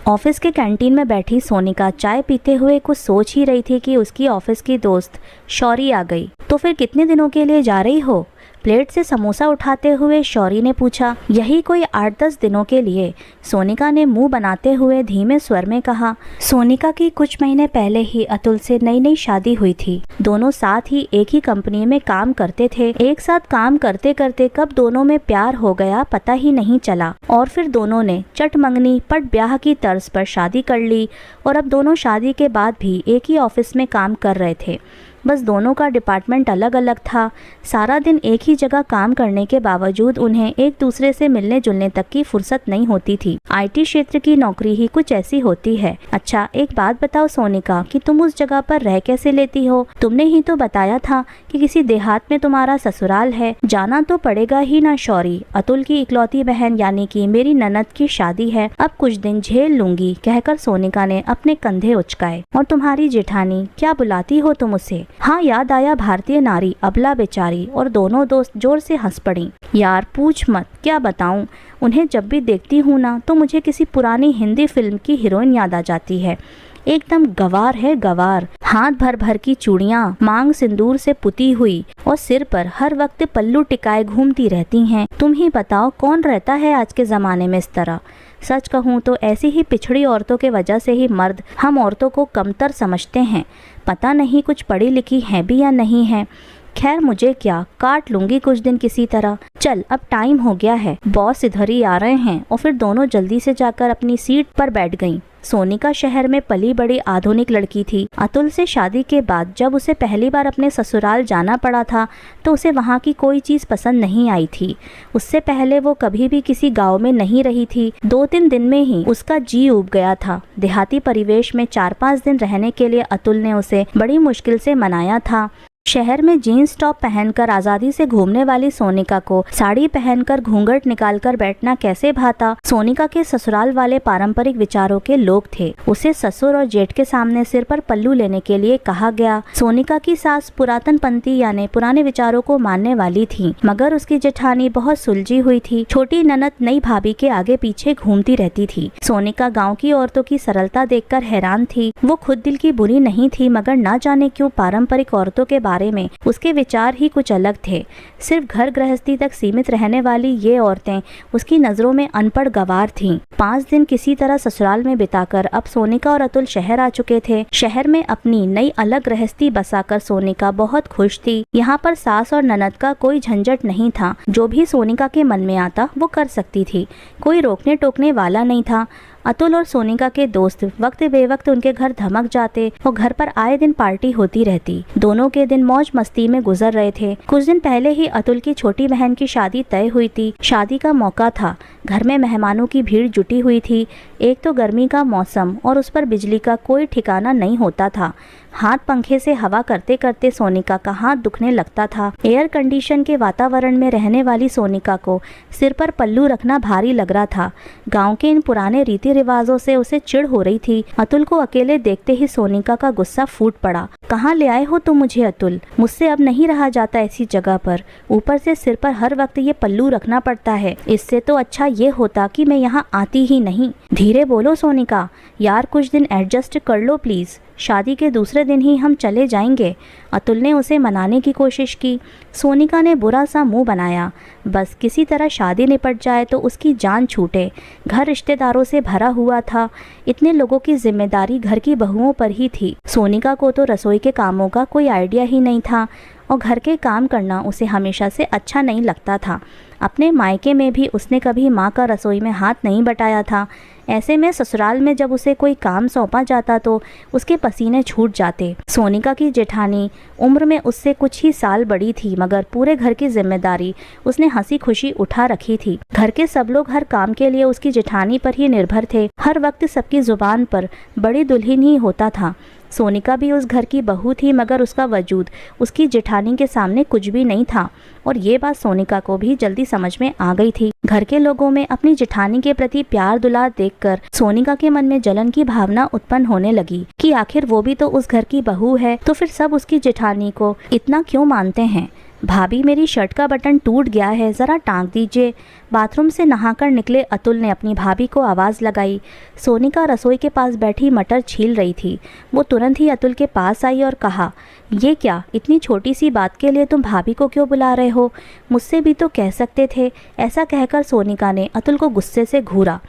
Office के canteen में बैठी सोनिका चाय पीते हुए कुछ सोच ही रही थी कि उसकी ऑफिस की दोस्त शौरी आ गई। तो फिर कितने दिनों के लिए जा रही हो? प्लेट से समोसा उठाते हुए शौरी ने पूछा। यही कोई 8-10 दिनों के लिए, सोनिका ने मुंह बनाते हुए धीमे स्वर में कहा। सोनिका की कुछ महीने पहले ही अतुल से नई नई शादी हुई थी। दोनों साथ ही एक ही कंपनी में काम करते थे। एक साथ काम करते करते कब दोनों में प्यार हो गया पता ही नहीं चला, और फिर दोनों ने चट मंगनी पट ब्याह की तर्ज पर शादी कर ली। और अब दोनों शादी के बाद भी एक ही ऑफिस में काम कर रहे थे, बस दोनों का डिपार्टमेंट अलग अलग था। सारा दिन एक ही जगह काम करने के बावजूद उन्हें एक दूसरे से मिलने जुलने तक की फुर्सत नहीं होती थी। आईटी क्षेत्र की नौकरी ही कुछ ऐसी होती है। अच्छा एक बात बताओ सोनिका, कि तुम उस जगह पर रह कैसे लेती हो? तुमने ही तो बताया था कि किसी देहात में तुम्हारा ससुराल है। जाना तो पड़ेगा ही ना शौरी, अतुल की इकलौती बहन यानी कि मेरी ननद की शादी है, अब कुछ दिन झेल लूंगी, कहकर सोनिका ने अपने कंधे उचकाए। और तुम्हारी जेठानी, क्या बुलाती हो तुम उसे? हाँ, याद आया भारतीय नारी, अबला बेचारी। और दोनों दोस्त जोर से हंस पड़ी। यार पूछ मत, क्या बताऊं, उन्हें जब भी देखती हूँ ना तो मुझे किसी पुरानी हिंदी फिल्म की हीरोइन याद आ जाती है। एकदम गवार है गवार, हाथ भर भर की चूड़ियाँ, मांग सिंदूर से पुती हुई, और सिर पर हर वक्त पल्लू टिकाए घूमती रहती हैं। तुम ही बताओ कौन रहता है आज के ज़माने में इस तरह? सच कहूँ तो ऐसी ही पिछड़ी औरतों के वजह से ही मर्द हम औरतों को कमतर समझते हैं। पता नहीं कुछ पढ़ी लिखी है भी या नहीं है। खैर मुझे क्या, काट लूंगी कुछ दिन किसी तरह। चल अब टाइम हो गया है, बॉस इधर ही आ रहे हैं। और फिर दोनों जल्दी से जाकर अपनी सीट पर बैठ गईं। सोनिका शहर में पली बड़ी आधुनिक लड़की थी। अतुल से शादी के बाद जब उसे पहली बार अपने ससुराल जाना पड़ा था तो उसे वहाँ की कोई चीज़ पसंद नहीं आई थी। उससे पहले वो कभी भी किसी गांव में नहीं रही थी। 2-3 दिन में ही उसका जी उब गया था। देहाती परिवेश में 4-5 दिन रहने के लिए अतुल ने उसे बड़ी मुश्किल से मनाया था। शहर में जीन्स टॉप पहनकर आजादी से घूमने वाली सोनिका को साड़ी पहनकर घूंघट निकालकर बैठना कैसे भाता? सोनिका के ससुराल वाले पारंपरिक विचारों के लोग थे। उसे ससुर और जेठ के सामने सिर पर पल्लू लेने के लिए कहा गया। सोनिका की सास पुरातन पंथी यानी पुराने विचारों को मानने वाली थी, मगर उसकी जेठानी बहुत सुलझी हुई थी। छोटी ननद नई भाभी के आगे पीछे घूमती रहती थी। सोनिका गाँव की औरतों की सरलता देखकर हैरान थी। वो खुद दिल की बुरी नहीं थी, मगर न जाने क्यों पारंपरिक औरतों के बारे में उसके विचार ही कुछ अलग थे। सिर्फ घर गृहस्थी तक सीमित रहने वाली ये औरतें उसकी नजरों में अनपढ़ गवार थीं। 5 दिन किसी तरह ससुराल में बिताकर अब सोनिका और अतुल शहर आ चुके थे। शहर में अपनी नई अलग गृहस्थी बसाकर सोनिका बहुत खुश थी। यहाँ पर सास और ननद का कोई झंझट नहीं था। जो भी सोनिका के मन में आता वो कर सकती थी, कोई रोकने टोकने वाला नहीं था। अतुल और सोनिका के दोस्त वक्त बेवक्त उनके घर धमक जाते और घर पर आए दिन पार्टी होती रहती। दोनों के दिन मौज मस्ती में गुजर रहे थे। कुछ दिन पहले ही अतुल की छोटी बहन की शादी तय हुई थी। शादी का मौका था। घर में मेहमानों की भीड़ जुटी हुई थी। एक तो गर्मी का मौसम और उस पर बिजली का कोई ठिकाना नहीं होता था। हाथ पंखे से हवा करते करते सोनिका का हाथ दुखने लगता था। एयर कंडीशन के वातावरण में रहने वाली सोनिका को सिर पर पल्लू रखना भारी लग रहा था। गांव के इन पुराने रीति रिवाजों से उसे चिढ़ हो रही थी। अतुल को अकेले देखते ही सोनिका का गुस्सा फूट पड़ा। कहाँ ले आए हो तुम मुझे अतुल? मुझसे अब नहीं रहा जाता ऐसी जगह पर। ऊपर से सिर पर हर वक्त ये पल्लू रखना पड़ता है। इससे तो अच्छा ये होता कि मैं यहाँ आती ही नहीं। धीरे बोलो सोनिका, यार कुछ दिन एडजस्ट कर लो प्लीज। शादी के दूसरे दिन ही हम चले जाएंगे। अतुल ने उसे मनाने की कोशिश की। सोनिका ने बुरा सा मुंह बनाया। बस किसी तरह शादी निपट जाए तो उसकी जान छूटे। घर रिश्तेदारों से भरा हुआ था। इतने लोगों की जिम्मेदारी घर की बहुओं पर ही थी। सोनिका को तो रसोई के कामों का कोई आइडिया ही नहीं था और घर के काम करना उसे हमेशा से अच्छा नहीं लगता था। अपने मायके में भी उसने कभी माँ का रसोई में हाथ नहीं बटाया था। ऐसे में ससुराल में जब उसे कोई काम सौंपा जाता तो उसके पसीने छूट जाते। सोनिका की जेठानी उम्र में उससे कुछ ही साल बड़ी थी, मगर पूरे घर की जिम्मेदारी उसने हंसी खुशी उठा रखी थी। घर के सब लोग हर काम के लिए उसकी जेठानी पर ही निर्भर थे। हर वक्त सबकी जुबान पर बड़ी दुल्हन ही होता था। सोनिका भी उस घर की बहू थी, मगर उसका वजूद उसकी जेठानी के सामने कुछ भी नहीं था। और ये बात सोनिका को भी जल्दी समझ में आ गई थी। घर के लोगों में अपनी जेठानी के प्रति प्यार दुलार देखकर सोनिका के मन में जलन की भावना उत्पन्न होने लगी कि आखिर वो भी तो उस घर की बहू है, तो फिर सब उसकी जेठानी को इतना क्यों मानते हैं। भाभी मेरी शर्ट का बटन टूट गया है, ज़रा टांग दीजिए। बाथरूम से नहाकर निकले अतुल ने अपनी भाभी को आवाज़ लगाई। सोनिका रसोई के पास बैठी मटर छील रही थी। वो तुरंत ही अतुल के पास आई और कहा, ये क्या, इतनी छोटी सी बात के लिए तुम भाभी को क्यों बुला रहे हो? मुझसे भी तो कह सकते थे। ऐसा कहकर सोनिका ने अतुल को गुस्से से घूरा।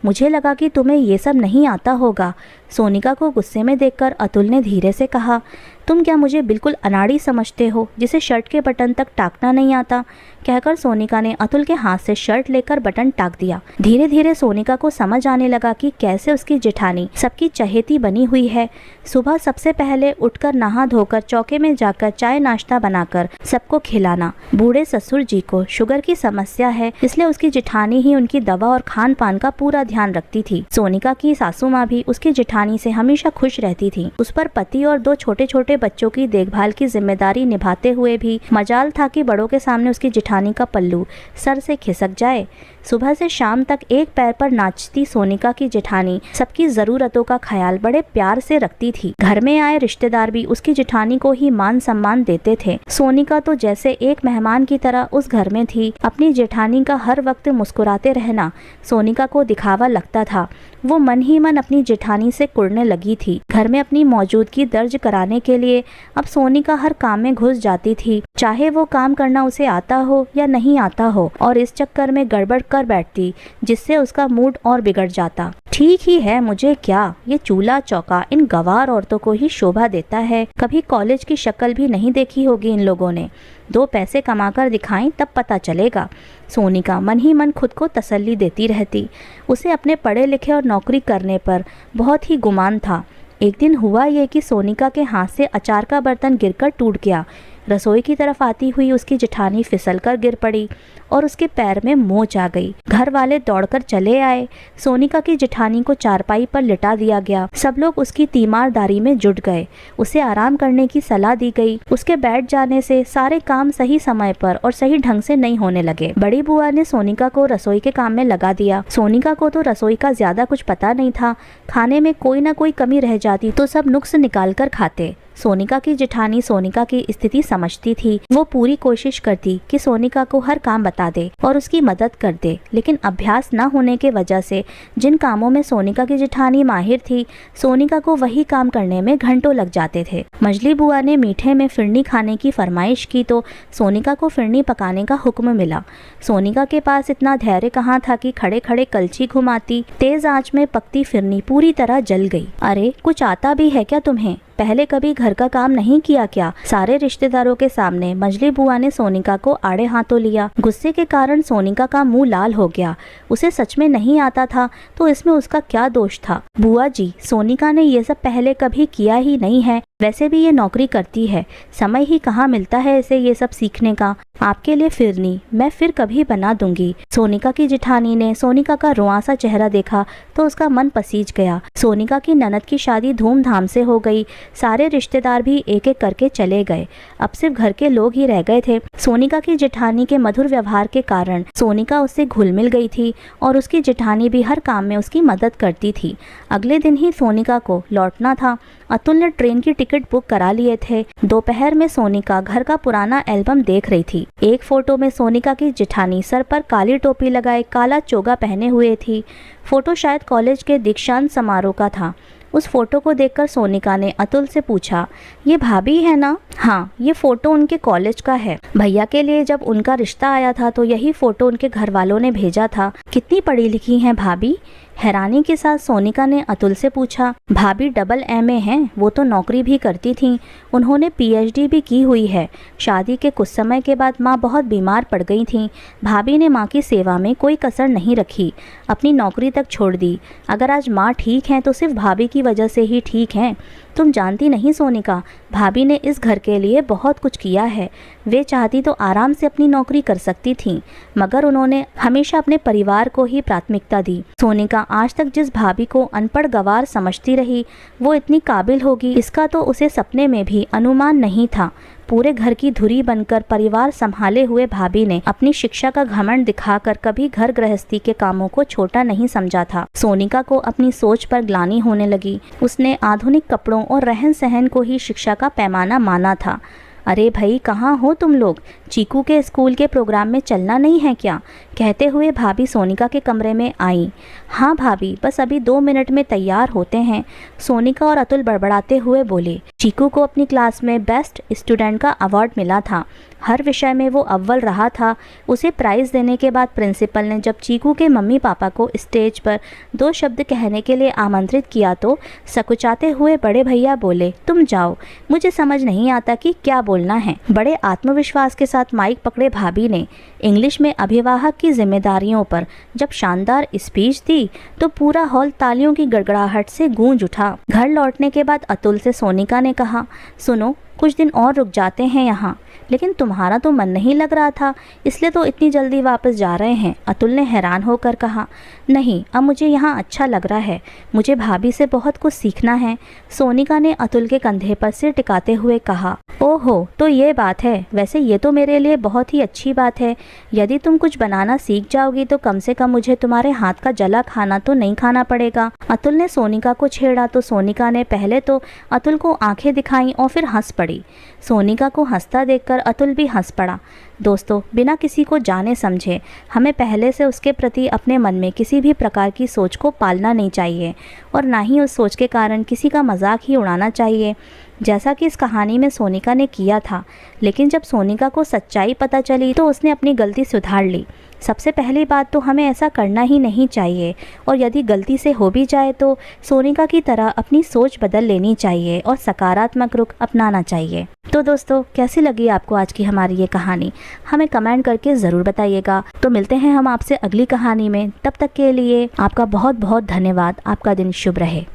मुझे लगा कि तुम्हें ये सब नहीं आता होगा। सोनिका को गुस्से में देखकर अतुल ने धीरे से कहा, तुम क्या मुझे बिल्कुल अनाड़ी समझते हो जिसे शर्ट के बटन तक टाँकना नहीं आता? कहकर सोनिका ने अतुल के हाथ से शर्ट लेकर बटन टाँक दिया। धीरे धीरे सोनिका को समझ आने लगा कि कैसे उसकी जेठानी सबकी चहेती बनी हुई है। सुबह सबसे पहले उठकर नहा धोकर चौके में जाकर चाय नाश्ता बनाकर सबको खिलाना। बूढ़े ससुर जी को शुगर की समस्या है, इसलिए उसकी जेठानी ही उनकी दवा और खान पान का पूरा ध्यान रखती थी। सोनिका की सासू माँ भी उसकी जेठानी से हमेशा खुश रहती थी। उस पर पति और 2 छोटे छोटे बच्चों की देखभाल की जिम्मेदारी निभाते हुए भी मजाल था कि बड़ों के सामने उसकी जेठानी का पल्लू सर से खिसक जाए। सुबह से शाम तक एक पैर पर नाचती सोनिका की जेठानी सबकी जरूरतों का ख्याल बड़े प्यार से रखती थी। घर में आए रिश्तेदार भी उसकी जेठानी को ही मान सम्मान देते थे। सोनिका तो जैसे एक मेहमान की तरह उस घर में थी। अपनी जेठानी का हर वक्त मुस्कुराते रहना सोनिका को दिखावा लगता था। वो मन ही मन अपनी जेठानी से कुड़ने लगी थी। घर में अपनी मौजूदगी दर्ज कराने के लिए अब सोनिका हर काम में घुस जाती थी, चाहे वो काम करना उसे आता हो या नहीं आता हो, और इस चक्कर में गड़बड़ कर बैठती जिससे उसका मूड और बिगड़ जाता। ठीक ही है, मुझे क्या, ये चूल्हा चौका इन गंवार औरतों को ही शोभा देता है। कभी कॉलेज की शक्ल भी नहीं देखी होगी इन लोगों ने। 2 पैसे कमाकर दिखाएं तब पता चलेगा। सोनिका मन ही मन खुद को तसल्ली देती रहती। उसे अपने पढ़े लिखे और नौकरी करने पर बहुत ही गुमान था। एक दिन हुआ ये कि सोनिका के हाथ से अचार का बर्तन गिरकर टूट गया। रसोई की तरफ आती हुई उसकी जेठानी फिसलकर गिर पड़ी और उसके पैर में मोच आ गई। घर वाले दौड़कर चले आए। सोनिका की जेठानी को चारपाई पर लिटा दिया गया। सब लोग उसकी तीमारदारी में जुट गए। उसे आराम करने की सलाह दी गई। उसके बैठ जाने से सारे काम सही समय पर और सही ढंग से नहीं होने लगे। बड़ी बुआ ने सोनिका को रसोई के काम में लगा दिया। सोनिका को तो रसोई का ज्यादा कुछ पता नहीं था। खाने में कोई ना कोई कमी रह जाती तो सब नुक्स निकाल कर खाते। सोनिका की जेठानी सोनिका की स्थिति समझती थी। वो पूरी कोशिश करती कि सोनिका को हर काम बता दे और उसकी मदद कर दे, लेकिन अभ्यास न होने के वजह से जिन कामों में सोनिका की जेठानी माहिर थी, सोनिका को वही काम करने में घंटों लग जाते थे। मजली बुआ ने मीठे में फिरनी खाने की फरमाइश की तो सोनिका को फिरनी पकाने का हुक्म मिला। सोनिका के पास इतना धैर्य कहाँ था कि खड़े खड़े कलछी घुमाती। तेज आंच में पकती फिरनी पूरी तरह जल गई। अरे, कुछ आता भी है क्या तुम्हें? पहले कभी घर का काम नहीं किया क्या? सारे रिश्तेदारों के सामने मजली बुआ ने सोनिका को आड़े हाथों लिया। गुस्से के कारण सोनिका का मुंह लाल हो गया। उसे सच में नहीं आता था तो इसमें उसका क्या दोष था? बुआ जी, सोनिका ने ये सब पहले कभी किया ही नहीं है। वैसे भी ये नौकरी करती है, समय ही कहाँ मिलता है इसे ये सब सीखने का। आपके लिए फिरनी मैं फिर कभी बना दूंगी। सोनिका की जेठानी ने सोनिका का रुआंसा चेहरा देखा तो उसका मन पसीज गया। सोनिका की ननद की शादी धूमधाम से हो गई। सारे रिश्तेदार भी एक एक करके चले गए। अब सिर्फ घर के लोग ही रह गए थे। सोनिका की जेठानी के मधुर व्यवहार के कारण सोनिका उससे घुल मिल गई थी और उसकी जेठानी भी हर काम में उसकी मदद करती थी। अगले दिन ही सोनिका को लौटना था। अतुल ने ट्रेन की टिकट बुक करा लिए थे। दोपहर में सोनिका घर का पुराना एल्बम देख रही थी। एक फोटो में सोनिका की जेठानी सर पर काली टोपी लगाए काला चोगा पहने हुए थी। फोटो शायद कॉलेज के दीक्षांत समारोह का था। उस फोटो को देखकर सोनिका ने अतुल से पूछा, ये भाभी है ना? हाँ, ये फोटो उनके कॉलेज का है। भैया के लिए जब उनका रिश्ता आया था तो यही फोटो उनके घर वालों ने भेजा था। कितनी पढ़ी लिखी हैं भाभी? हैरानी के साथ सोनिका ने अतुल से पूछा। भाभी डबल MA हैं, वो तो नौकरी भी करती थीं। उन्होंने PhD भी की हुई है। शादी के कुछ समय के बाद माँ बहुत बीमार पड़ गई थीं। भाभी ने माँ की सेवा में कोई कसर नहीं रखी, अपनी नौकरी तक छोड़ दी। अगर आज माँ ठीक हैं तो सिर्फ भाभी की वजह से ही ठीक हैं। तुम जानती नहीं सोनिका, भाभी ने इस घर के लिए बहुत कुछ किया है। वे चाहती तो आराम से अपनी नौकरी कर सकती थीं, मगर उन्होंने हमेशा अपने परिवार को ही प्राथमिकता दी। सोनिका आज तक जिस भाभी को अनपढ़ गवार समझती रही, वो इतनी काबिल होगी इसका तो उसे सपने में भी अनुमान नहीं था। पूरे घर की धुरी बनकर परिवार संभाले हुए भाभी ने अपनी शिक्षा का घमंड दिखाकर कभी घर गृहस्थी के कामों को छोटा नहीं समझा था। सोनिका को अपनी सोच पर ग्लानि होने लगी। उसने आधुनिक कपड़ों और रहन सहन को ही शिक्षा का पैमाना माना था। अरे भाई कहाँ हो तुम लोग, चीकू के स्कूल के प्रोग्राम में चलना नहीं है क्या? कहते हुए भाभी सोनिका के कमरे में आई। हाँ भाभी, बस अभी 2 मिनट में तैयार होते हैं, सोनिका और अतुल बड़बड़ाते हुए बोले। चीकू को अपनी क्लास में बेस्ट स्टूडेंट का अवार्ड मिला था, हर विषय में वो अव्वल रहा था। उसे प्राइज़ देने के बाद प्रिंसिपल ने जब चीकू के मम्मी पापा को स्टेज पर 2 शब्द कहने के लिए आमंत्रित किया तो सकुचाते हुए बड़े भैया बोले, तुम जाओ, मुझे समझ नहीं आता कि क्या बोलना है। बड़े आत्मविश्वास के साथ माइक पकड़े भाभी ने इंग्लिश में अभिवाहक की जिम्मेदारियों पर जब शानदार स्पीच दी तो पूरा हॉल तालियों की गड़गड़ाहट से गूंज उठा। घर लौटने के बाद अतुल से सोनिका ने कहा, सुनो, कुछ दिन और रुक जाते हैं यहाँ, लेकिन तुम्हारा तो मन नहीं लग रहा था, इसलिए तो इतनी जल्दी वापस जा रहे हैं। अतुल ने हैरान होकर कहा, नहीं, अब मुझे यहाँ अच्छा लग रहा है, मुझे भाभी से बहुत कुछ सीखना है। सोनिका ने अतुल के कंधे पर सिर टिकाते हुए कहा, ओहो, तो ये बात है। वैसे ये तो मेरे लिए बहुत ही अच्छी बात है। यदि तुम कुछ बनाना सीख जाओगी तो कम से कम मुझे तुम्हारे हाथ का जला खाना तो नहीं खाना पड़ेगा। अतुल ने सोनिका को छेड़ा तो सोनिका ने पहले तो अतुल को आंखें दिखाईं और फिर हंस पड़ी। सोनिका को हंसता देखकर अतुल भी हंस पड़ा। दोस्तों, बिना किसी को जाने समझे हमें पहले से उसके प्रति अपने मन में किसी भी प्रकार की सोच को पालना नहीं चाहिए और ना ही उस सोच के कारण किसी का मजाक ही उड़ाना चाहिए, जैसा कि इस कहानी में सोनिका ने किया था। लेकिन जब सोनिका को सच्चाई पता चली तो उसने अपनी गलती सुधार ली। सबसे पहली बात तो हमें ऐसा करना ही नहीं चाहिए, और यदि गलती से हो भी जाए तो सोनिका की तरह अपनी सोच बदल लेनी चाहिए और सकारात्मक रुख अपनाना चाहिए। तो दोस्तों, कैसी लगी आपको आज की हमारी ये कहानी, हमें कमेंट करके ज़रूर बताइएगा। तो मिलते हैं हम आपसे अगली कहानी में, तब तक के लिए आपका बहुत बहुत धन्यवाद। आपका दिन शुभ रहे।